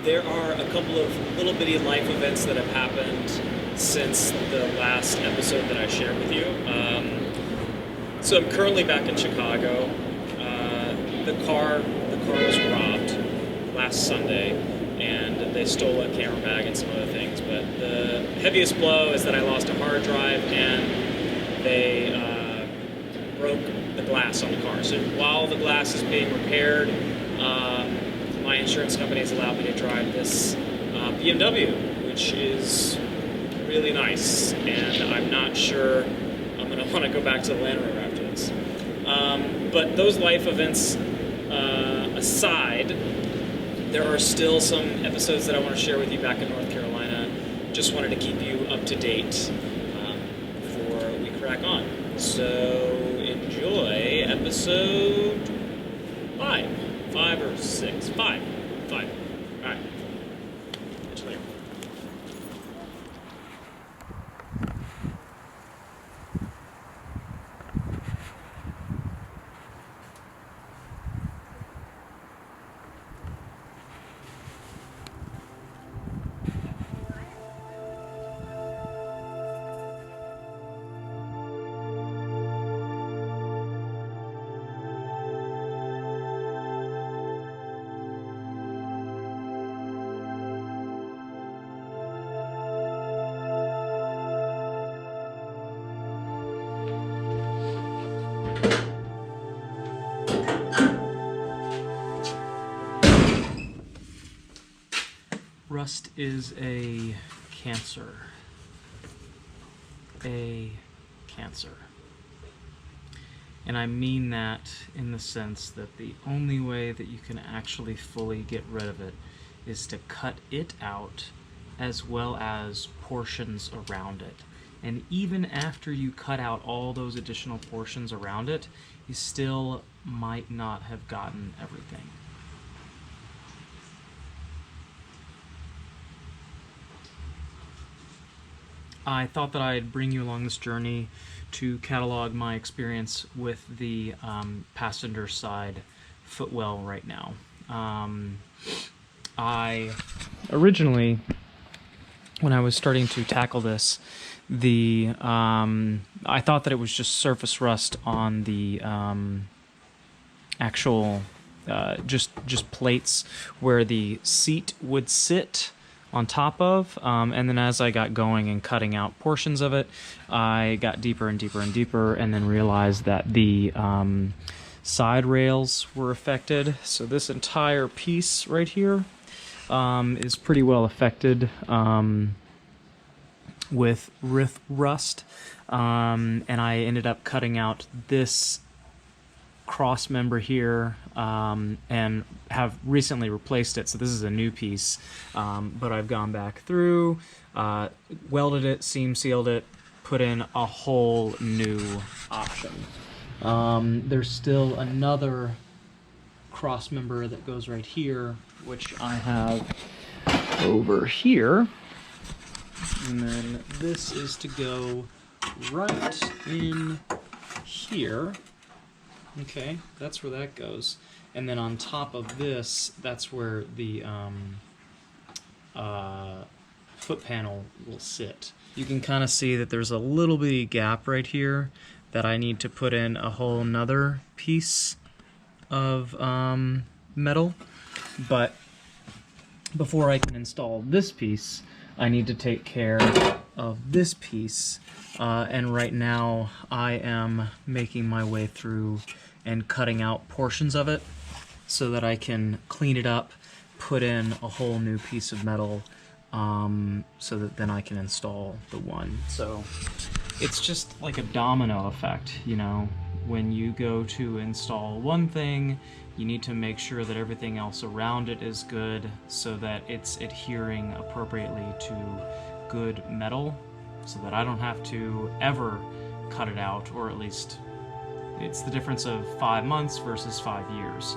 there are a couple of little bitty life events that have happened since the last episode that I shared with you. So I'm currently back in Chicago. The car was robbed last Sunday, and they stole a camera bag and some other things. But the heaviest blow is that I lost a hard drive, and they broke the glass on the car. So while the glass is being repaired, my insurance company has allowed me to drive this BMW, which is really nice, and I'm not sure I'm going to want to go back to the Land Rover after this. But those life events aside, there are still some episodes that I want to share with you back in North Carolina. Just wanted to keep you up to date before we crack on. So enjoy episode 5. 5 or 6? 5. All right. Catch you later. Rust is a cancer. A cancer. And I mean that in the sense that the only way that you can actually fully get rid of it is to cut it out as well as portions around it. And even after you cut out all those additional portions around it, you still might not have gotten everything. I thought that I'd bring you along this journey to catalog my experience with the passenger side footwell right now. I originally, when I was starting to tackle this, I thought that it was just surface rust on the actual just plates where the seat would sit on top of, and then as I got going and cutting out portions of it, I got deeper and deeper and deeper, and then realized that the side rails were affected. So this entire piece right here is pretty well affected with rust, and I ended up cutting out this cross member here and have recently replaced it, so this is a new piece, but I've gone back through, welded it, seam sealed it, put in a whole new option. There's still another cross member that goes right here, which I have over here, and then this is to go right in here. Okay, that's where that goes. And then on top of this, that's where the foot panel will sit. You can kind of see that there's a little bitty gap right here that I need to put in a whole nother piece of metal. But before I can install this piece, I need to take care of this piece. And right now I am making my way through and cutting out portions of it so that I can clean it up, put in a whole new piece of metal, so that then I can install the one. So it's just like a domino effect, you know. When you go to install one thing, you need to make sure that everything else around it is good so that it's adhering appropriately to good metal, so that I don't have to ever cut it out, or at least it's the difference of 5 months versus 5 years.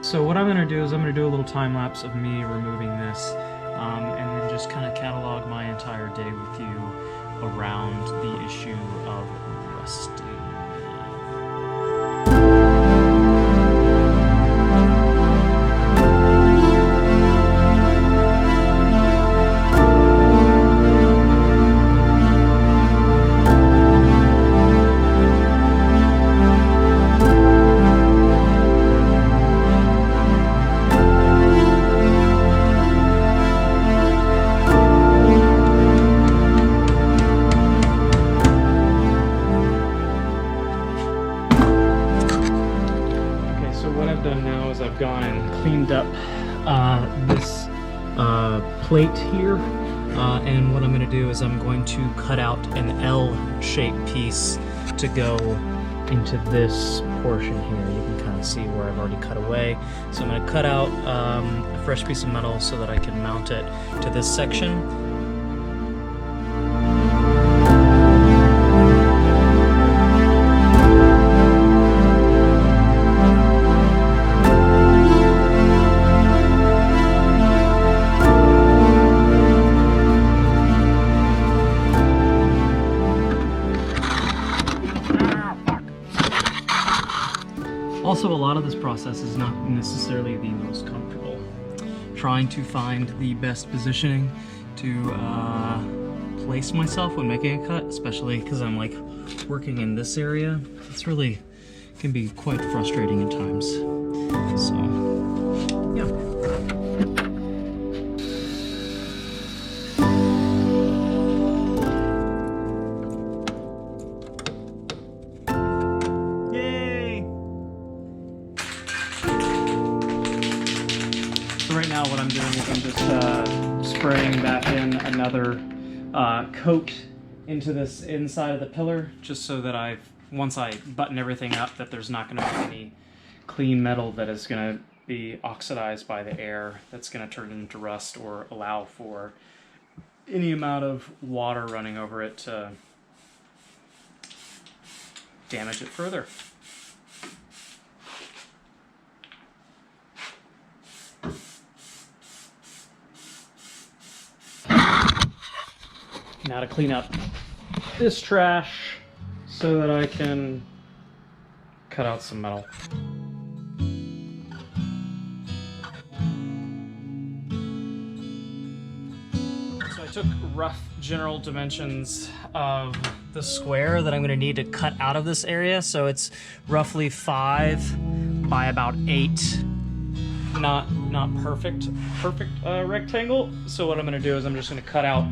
So what I'm going to do is I'm going to do a little time lapse of me removing this, and then just kind of catalog my entire day with you around the issue of rusting. this plate here, and what I'm going to do is I'm going to cut out an L-shaped piece to go into this portion here. You can kind of see where I've already cut away. So I'm going to cut out a fresh piece of metal so that I can mount it to this section. Also, a lot of this process is not necessarily the most comfortable. Trying to find the best positioning to place myself when making a cut, especially because I'm like working in this area, it's really can be quite frustrating at times. So, yeah. Right now what I'm doing is I'm just spraying back in another coat into this inside of the pillar, just so that once I button everything up, that there's not going to be any clean metal that is going to be oxidized by the air that's going to turn into rust or allow for any amount of water running over it to damage it further. Now to clean up this trash so that I can cut out some metal. So I took rough general dimensions of the square that I'm going to need to cut out of this area. So it's roughly 5 by about 8. Not perfect rectangle. So what I'm going to do is I'm just going to cut out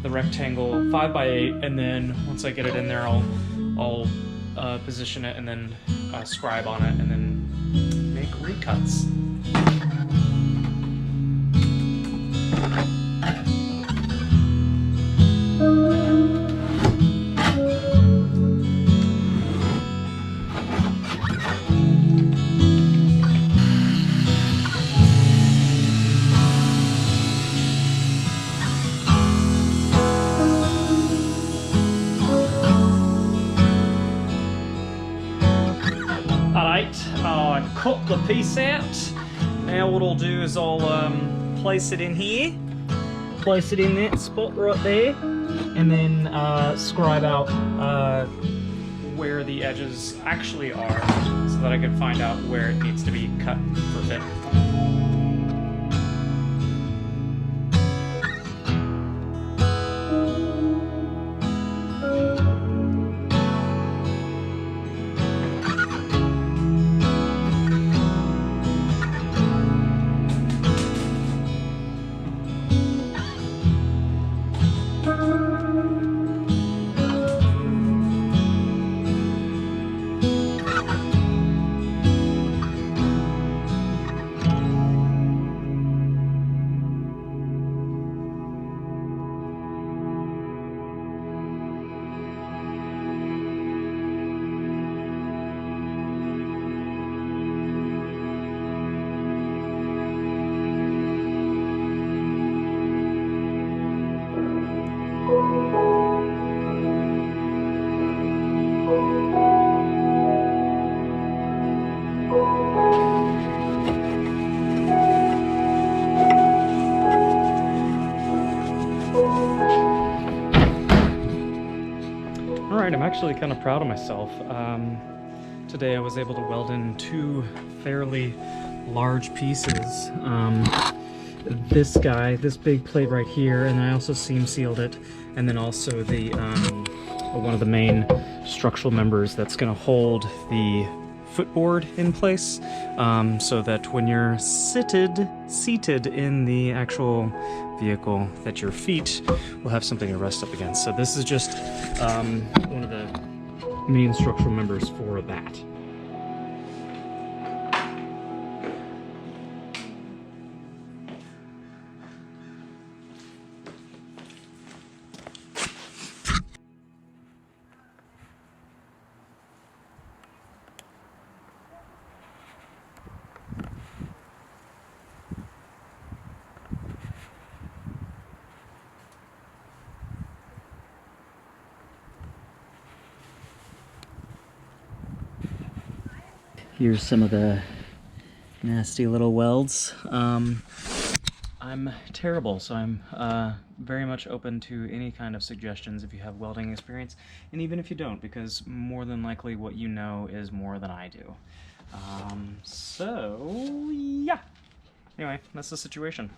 the rectangle 5 by 8, and then once I get it in there, I'll position it and then scribe on it and then make recuts. Cut the piece out. Now what I'll do is I'll place it in here, place it in that spot right there, and then scribe out where the edges actually are so that I can find out where it needs to be cut for fit. Alright, I'm actually kind of proud of myself. Today I was able to weld in 2 fairly large pieces. This big plate right here, and I also seam sealed it, and then also the one of the main structural members that's going to hold the footboard in place, so that when you're seated in the actual vehicle, that your feet will have something to rest up against. So this is just one of the main structural members for that. Here's some of the nasty little welds. I'm terrible, so I'm very much open to any kind of suggestions if you have welding experience, and even if you don't, because more than likely what you know is more than I do. So, yeah. Anyway, that's the situation.